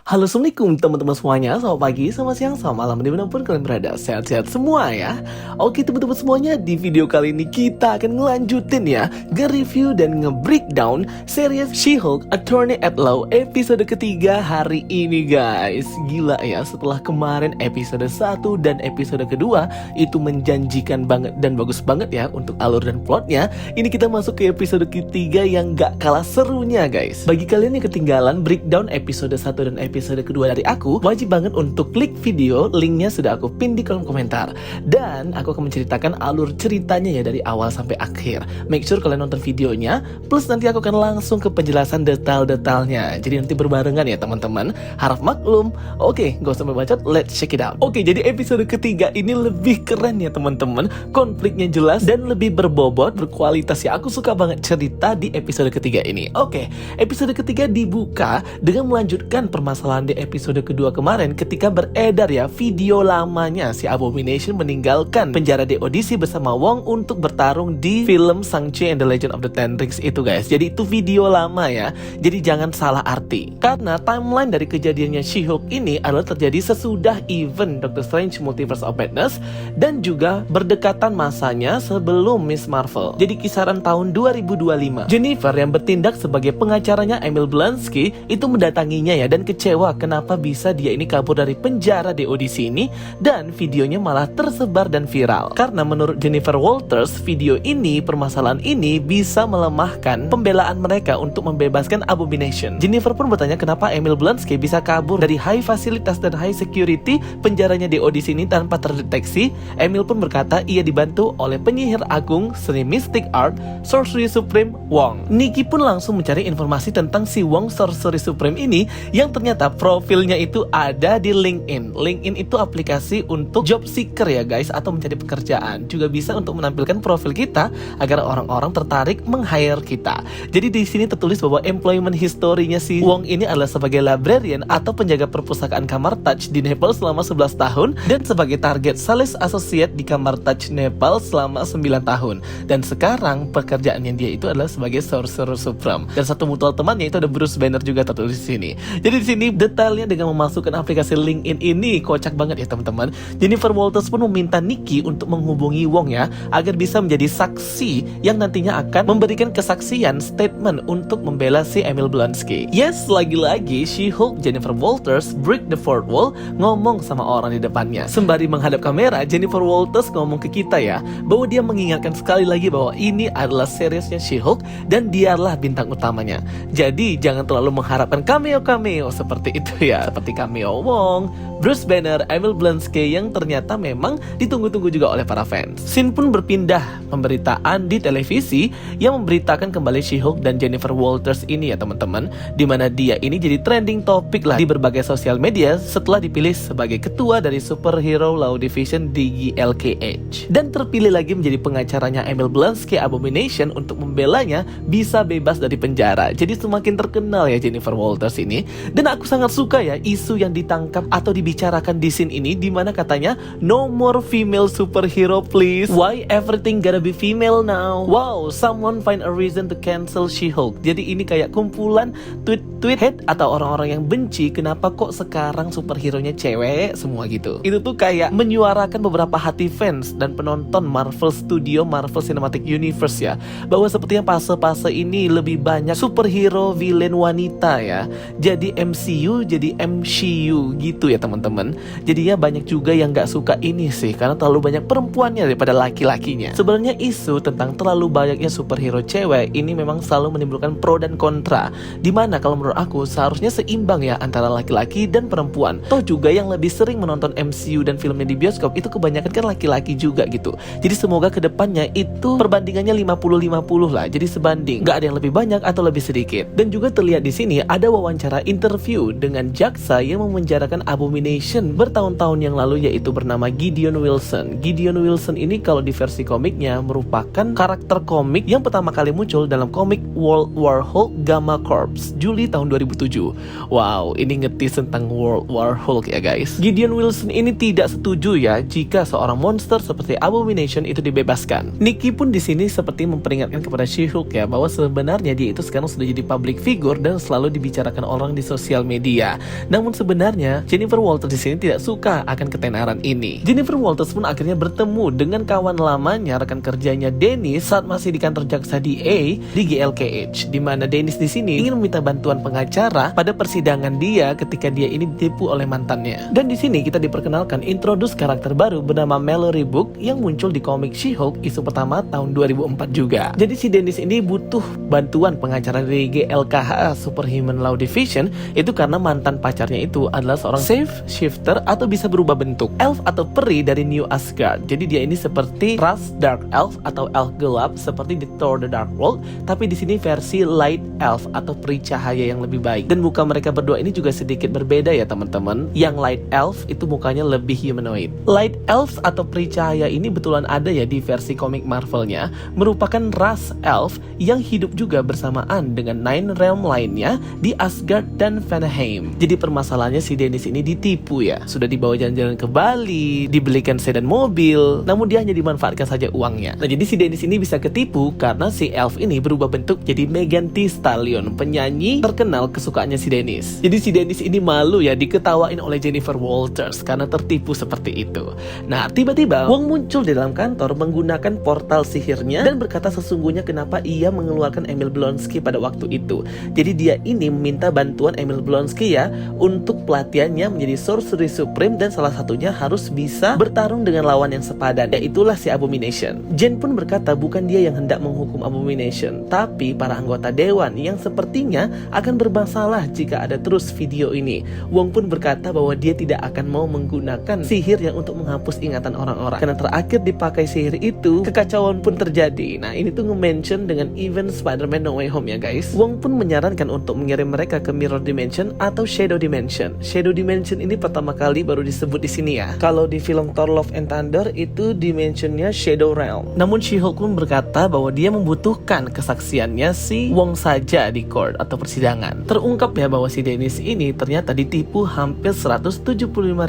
Halo, assalamualaikum teman-teman semuanya. Selamat pagi, selamat siang, selamat malam, dimanapun kalian berada. Sehat-sehat semua ya. Oke teman-teman semuanya, di video kali ini kita akan ngelanjutin ya, nge-review dan nge-breakdown series She-Hulk Attorney at Law episode ketiga hari ini guys. Gila ya, setelah kemarin episode 1 dan episode kedua itu menjanjikan banget dan bagus banget ya untuk alur dan plotnya. Ini kita masuk ke episode ketiga yang gak kalah serunya guys. Bagi kalian yang ketinggalan breakdown episode 1 dan episode kedua dari aku, wajib banget untuk klik video, linknya sudah aku pin di kolom komentar. Dan aku akan menceritakan alur ceritanya ya dari awal sampai akhir. Make sure kalian nonton videonya, plus nanti aku akan langsung ke penjelasan detail-detailnya. Jadi nanti berbarengan ya teman-teman, harap maklum. Oke, gak usah membacot, let's check it out. Oke, jadi episode ketiga ini lebih keren ya teman-teman. Konfliknya jelas dan lebih berbobot, berkualitas ya. Aku suka banget cerita di episode ketiga ini. Oke, episode ketiga dibuka dengan melanjutkan permasalahan di episode kedua kemarin ketika beredar ya video lamanya si Abomination meninggalkan penjara di Odyssey bersama Wong untuk bertarung di film Shang-Chi and the Legend of the Ten Rings itu guys. Jadi itu video lama ya, jadi jangan salah arti. Karena timeline dari kejadiannya She-Hulk ini adalah terjadi sesudah event Doctor Strange Multiverse of Madness dan juga berdekatan masanya sebelum Miss Marvel. Jadi kisaran tahun 2025. Jennifer yang bertindak sebagai pengacaranya Emil Blonsky itu mendatanginya ya dan kecewa kenapa bisa dia ini kabur dari penjara di Odyssey ini, dan videonya malah tersebar dan viral. Karena menurut Jennifer Walters, video ini, permasalahan ini bisa melemahkan pembelaan mereka untuk membebaskan Abomination. Jennifer pun bertanya kenapa Emil Blonsky bisa kabur dari high fasilitas dan high security penjaranya di Odyssey ini tanpa terdeteksi. Emil pun berkata ia dibantu oleh penyihir agung seni mystic art Sorcery Supreme Wong. Nikki pun langsung mencari informasi tentang si Wong Sorcery Supreme ini yang ternyata profilnya itu ada di LinkedIn. LinkedIn itu aplikasi untuk job seeker ya guys, atau mencari pekerjaan. Juga bisa untuk menampilkan profil kita agar orang-orang tertarik meng-hire kita. Jadi di sini tertulis bahwa employment history-nya si Wong ini adalah sebagai librarian atau penjaga perpustakaan Kamar Taj di Nepal selama 11 tahun dan sebagai target sales associate di Kamar Taj Nepal selama 9 tahun. Dan sekarang pekerjaannya dia itu adalah sebagai Sorcerer Supreme. Dan satu mutual temannya itu ada Bruce Banner juga tertulis di sini. Jadi di sini detailnya dengan memasukkan aplikasi LinkedIn ini kocak banget ya teman-teman. Jennifer Walters pun meminta Nikki untuk menghubungi Wong ya, agar bisa menjadi saksi yang nantinya akan memberikan kesaksian statement untuk membela si Emil Blonsky. Yes, lagi-lagi She-Hulk Jennifer Walters break the fourth wall, ngomong sama orang di depannya. Sembari menghadap kamera, Jennifer Walters ngomong ke kita ya, bahwa dia mengingatkan sekali lagi bahwa ini adalah seriesnya She-Hulk dan dialah bintang utamanya. Jadi jangan terlalu mengharapkan cameo-cameo seperti itu ya, seperti cameo Wong, Bruce Banner, Emil Blonsky yang ternyata memang ditunggu-tunggu juga oleh para fans. Scene pun berpindah pemberitaan di televisi yang memberitakan kembali She-Hulk dan Jennifer Walters ini ya teman-teman, dimana dia ini jadi trending topik lah di berbagai sosial media setelah dipilih sebagai ketua dari Superhero Law Division di GLKH dan terpilih lagi menjadi pengacaranya Emil Blonsky Abomination untuk membelanya bisa bebas dari penjara. Jadi semakin terkenal ya Jennifer Walters ini, dan aku sangat suka ya isu yang ditangkap atau dibicarakan di scene ini, dimana katanya no more female superhero please, why everything gotta be female now. Wow, someone find a reason to cancel She-Hulk. Jadi ini kayak kumpulan tweet hate atau orang-orang yang benci kenapa kok sekarang superhero-nya cewek semua gitu. Itu tuh kayak menyuarakan beberapa hati fans dan penonton Marvel Studio, Marvel Cinematic Universe ya, bahwa sepertinya fase-fase ini lebih banyak superhero villain wanita ya. Jadi MCU jadi MCU gitu ya teman-teman. Jadi ya banyak juga yang gak suka ini sih, karena terlalu banyak perempuannya daripada laki-lakinya. Sebenarnya isu tentang terlalu banyaknya superhero cewek ini memang selalu menimbulkan pro dan kontra, dimana kalau menurut aku seharusnya seimbang ya antara laki-laki dan perempuan. Toh juga yang lebih sering menonton MCU dan filmnya di bioskop itu kebanyakan kan laki-laki juga gitu. Jadi semoga kedepannya itu perbandingannya 50-50 lah, jadi sebanding, gak ada yang lebih banyak atau lebih sedikit. Dan juga terlihat di sini ada wawancara interview dengan jaksa yang memenjarakan Abomination bertahun-tahun yang lalu, yaitu bernama Gideon Wilson. Gideon Wilson ini kalau di versi komiknya merupakan karakter komik yang pertama kali muncul dalam komik World War Hulk Gamma Corps Juli tahun 2007. Wow, ini ngetis tentang World War Hulk ya guys. Gideon Wilson ini tidak setuju ya jika seorang monster seperti Abomination itu dibebaskan. Nikki pun di sini seperti memperingatkan kepada She-Hulk ya, bahwa sebenarnya dia itu sekarang sudah jadi public figure dan selalu dibicarakan orang di sosial media media. Namun sebenarnya Jennifer Walters di sini tidak suka akan ketenaran ini. Jennifer Walters pun akhirnya bertemu dengan kawan lamanya, rekan kerjanya Dennis saat masih di kantor jaksa DA di GLKH, di mana Dennis di sini ingin meminta bantuan pengacara pada persidangan dia ketika dia ini ditipu oleh mantannya. Dan di sini kita diperkenalkan introduce karakter baru bernama Mallory Book yang muncul di komik She-Hulk isu pertama tahun 2004 juga. Jadi si Dennis ini butuh bantuan pengacara dari GLKH Superhuman Law Division itu karena mantan pacarnya itu adalah seorang shapeshifter atau bisa berubah bentuk, elf atau peri dari New Asgard. Jadi dia ini seperti ras dark elf atau elf gelap seperti di Thor The Dark World, tapi di sini versi light elf atau peri cahaya yang lebih baik. Dan muka mereka berdua ini juga sedikit berbeda ya teman-teman. Yang light elf itu mukanya lebih humanoid. Light elves atau peri cahaya ini betulan ada ya di versi komik Marvelnya, merupakan ras elf yang hidup juga bersamaan dengan Nine Realm lainnya di Asgard dan Vanaheim. Jadi permasalahannya si Dennis ini ditipu ya. Sudah dibawa jalan-jalan ke Bali, dibelikan sedan mobil, namun dia hanya dimanfaatkan saja uangnya. Nah jadi si Dennis ini bisa ketipu karena si elf ini berubah bentuk jadi Megan Thee Stallion, penyanyi terkenal kesukaannya si Dennis. Jadi si Dennis ini malu ya diketawain oleh Jennifer Walters karena tertipu seperti itu. Nah tiba-tiba Wong muncul di dalam kantor menggunakan portal sihirnya dan berkata sesungguhnya kenapa ia mengeluarkan Emil Blonsky pada waktu itu. Jadi dia ini meminta bantuan Emil Blonsky ya untuk pelatihannya menjadi Sorcery Supreme dan salah satunya harus bisa bertarung dengan lawan yang sepadan, yaitulah si Abomination. Jen pun berkata bukan dia yang hendak menghukum Abomination, tapi para anggota dewan yang sepertinya akan bermasalah jika ada terus video ini. Wong pun berkata bahwa dia tidak akan mau menggunakan sihir yang untuk menghapus ingatan orang-orang, karena terakhir dipakai sihir itu kekacauan pun terjadi. Nah ini tuh nge-mention dengan event Spider-Man No Way Home ya guys. Wong pun menyarankan untuk mengirim mereka ke Mirror Dimension atau Shadow Dimension. Shadow Dimension ini pertama kali baru disebut di sini ya. Kalau di film Thor Love and Thunder itu dimensionnya Shadow Realm. Namun She-Hulk pun berkata bahwa dia membutuhkan kesaksiannya si Wong saja di court atau persidangan. Terungkap ya bahwa si Dennis ini ternyata ditipu hampir $175.000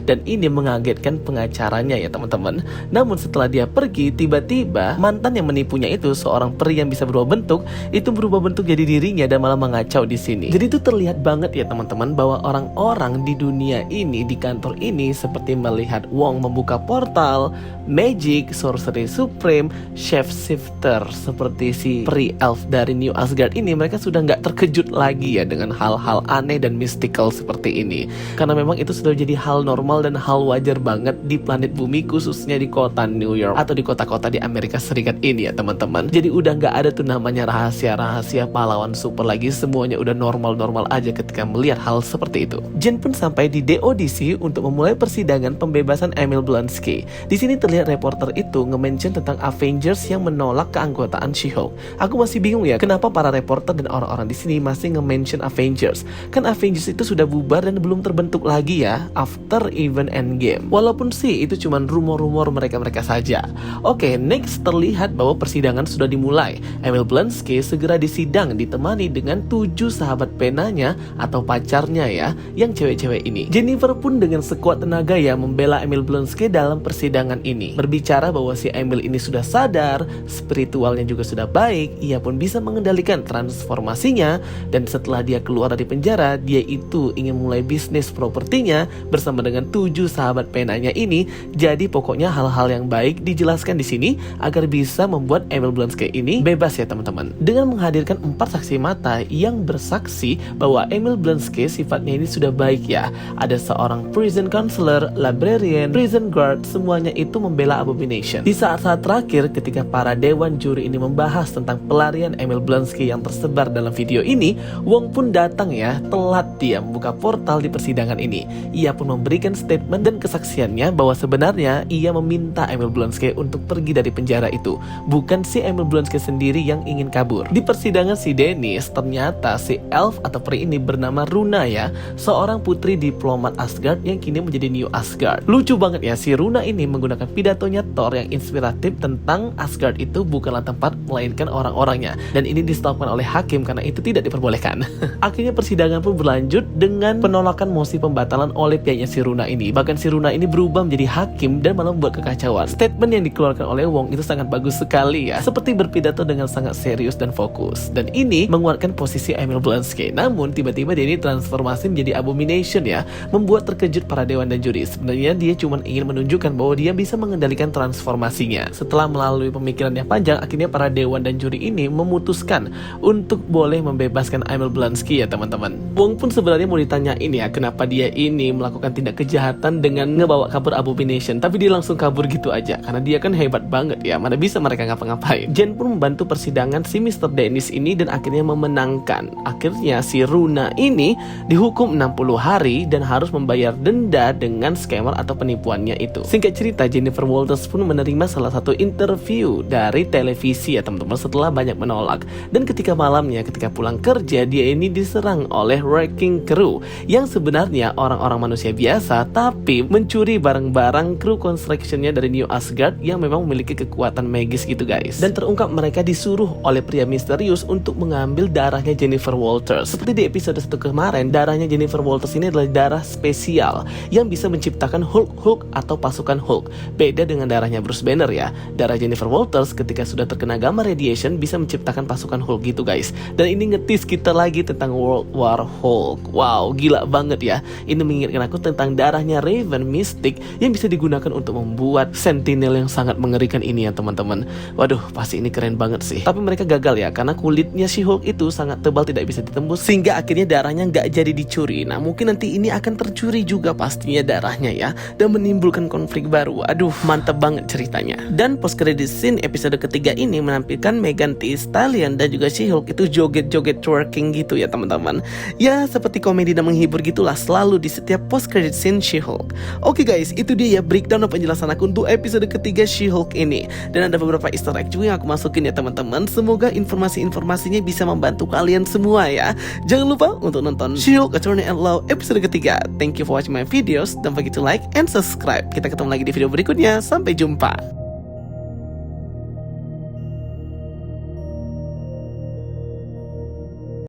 dan ini mengagetkan pengacaranya ya teman-teman. Namun setelah dia pergi, tiba-tiba mantan yang menipunya itu seorang peri yang bisa berubah bentuk, itu berubah bentuk jadi dirinya dan malah mengacau di sini. Jadi itu terlihat banget ya teman-teman bahwa orang-orang di dunia ini, di kantor ini seperti melihat Wong membuka portal, magic, sorcery supreme, shapeshifter seperti si peri elf dari New Asgard ini, mereka sudah nggak terkejut lagi ya dengan hal-hal aneh dan mystical seperti ini. Karena memang itu sudah jadi hal normal dan hal wajar banget di planet bumi, khususnya di kota New York atau di kota-kota di Amerika Serikat ini ya teman-teman. Jadi udah nggak ada tuh namanya rahasia-rahasia pahlawan super lagi, semuanya udah normal-normal aja ketika melihat hal seperti itu. Jen pun sampai di DODC untuk memulai persidangan pembebasan Emil Blonsky. Di sini terlihat reporter itu nge-mention tentang Avengers yang menolak keanggotaan She-Hulk. Aku masih bingung ya, kenapa para reporter dan orang-orang di sini masih nge-mention Avengers? Kan Avengers itu sudah bubar dan belum terbentuk lagi ya after event Endgame. Walaupun sih itu cuman rumor-rumor mereka-mereka saja. Oke, next terlihat bahwa persidangan sudah dimulai. Emil Blonsky segera disidang ditemani dengan 7 sahabat penanya atau pacarnya ya, yang cewek-cewek ini. Jennifer pun dengan sekuat tenaga ya membela Emil Blonsky dalam persidangan ini. Berbicara bahwa si Emil ini sudah sadar, spiritualnya juga sudah baik, ia pun bisa mengendalikan transformasinya, dan setelah dia keluar dari penjara, dia itu ingin mulai bisnis propertinya bersama dengan 7 sahabat penanya ini. Jadi pokoknya hal-hal yang baik dijelaskan di sini agar bisa membuat Emil Blonsky ini bebas ya teman-teman. Dengan menghadirkan 4 saksi mata yang bersaksi bahwa Emil Blonsky sifatnya ini sudah baik ya. Ada seorang prison counselor, librarian, prison guard, semuanya itu membela Abomination. Di saat-saat terakhir ketika para dewan juri ini membahas tentang pelarian Emil Blonsky yang tersebar dalam video ini, Wong pun datang ya, telat dia membuka portal di persidangan ini. Ia pun memberikan statement dan kesaksiannya bahwa sebenarnya ia meminta Emil Blonsky untuk pergi dari penjara itu, bukan si Emil Blonsky sendiri yang ingin kabur. Di persidangan si Dennis, ternyata si elf atau peri ini bernama Runa ya, seorang putri diplomat Asgard yang kini menjadi New Asgard. Lucu banget ya, si Runa ini menggunakan pidatonya Thor yang inspiratif tentang Asgard itu bukanlah tempat melainkan orang-orangnya, dan ini di-stopkan oleh hakim karena itu tidak diperbolehkan. Akhirnya persidangan pun berlanjut dengan penolakan mosi pembatalan oleh pihaknya si Runa ini. Bahkan si Runa ini berubah menjadi hakim dan malah membuat kekacauan. Statement yang dikeluarkan oleh Wong itu sangat bagus sekali ya, seperti berpidato dengan sangat serius dan fokus, dan ini menguatkan posisi Emil Blonsky. Namun namun tiba-tiba dia ini transformasi menjadi Abomination ya, membuat terkejut para dewan dan juri. Sebenarnya dia cuma ingin menunjukkan bahwa dia bisa mengendalikan transformasinya. Setelah melalui pemikiran yang panjang, akhirnya para dewan dan juri ini memutuskan untuk boleh membebaskan Emil Blonsky ya teman-teman. Wong pun sebenarnya mau ditanyain ya, kenapa dia ini melakukan tindak kejahatan dengan ngebawa kabur Abomination, tapi dia langsung kabur gitu aja, karena dia kan hebat banget ya, mana bisa mereka ngapa-ngapain. Jen pun membantu persidangan si Mr. Dennis ini dan akhirnya memenangkan. Akhirnya si Runa ini dihukum 60 hari dan harus membayar denda dengan scammer atau penipuannya itu. Singkat cerita, Jennifer Walters pun menerima salah satu interview dari televisi ya teman-teman, setelah banyak menolak. Dan ketika malamnya, ketika pulang kerja, dia ini diserang oleh Wrecking Crew yang sebenarnya orang-orang manusia biasa, tapi mencuri barang-barang kru constructionnya dari New Asgard yang memang memiliki kekuatan magis gitu guys. Dan terungkap mereka disuruh oleh pria misterius untuk mengambil darahnya Jennifer Walters. Seperti di episode 1 kemarin, darahnya Jennifer Walters ini adalah darah spesial yang bisa menciptakan Hulk atau pasukan Hulk. Beda dengan darahnya Bruce Banner ya. Darah Jennifer Walters ketika sudah terkena gamma radiation bisa menciptakan pasukan Hulk gitu guys. Dan ini ngetis kita lagi tentang World War Hulk. Wow, gila banget ya. Ini mengingatkan aku tentang darahnya Raven Mystic yang bisa digunakan untuk membuat Sentinel yang sangat mengerikan ini ya teman-teman. Waduh, pasti ini keren banget sih. Tapi mereka gagal ya, karena kulitnya si Hulk itu sangat tebal, tidak bisa ditembus, sehingga akhirnya darahnya nggak jadi dicuri. Nah, mungkin nanti ini akan tercuri juga pastinya darahnya ya, dan menimbulkan konflik baru. Aduh, mantap banget ceritanya. Dan post credit scene episode ketiga ini menampilkan Megan Thee Stallion dan juga si Hulk itu joget-joget twerking gitu ya teman-teman. Ya, seperti komedi dan menghibur gitulah selalu di setiap post credit scene She-Hulk. Oke guys, itu dia ya breakdown dan penjelasan aku untuk episode ketiga She-Hulk ini. Dan ada beberapa easter egg juga yang aku masukin ya teman-teman. Semoga informasi-informasinya bisa membantu kalian semua ya. Jangan lupa untuk nonton She-Hulk Attorney at Law episode ketiga. Thank you for watching my videos. Don't forget to like and subscribe. Kita ketemu lagi di video berikutnya. Sampai jumpa.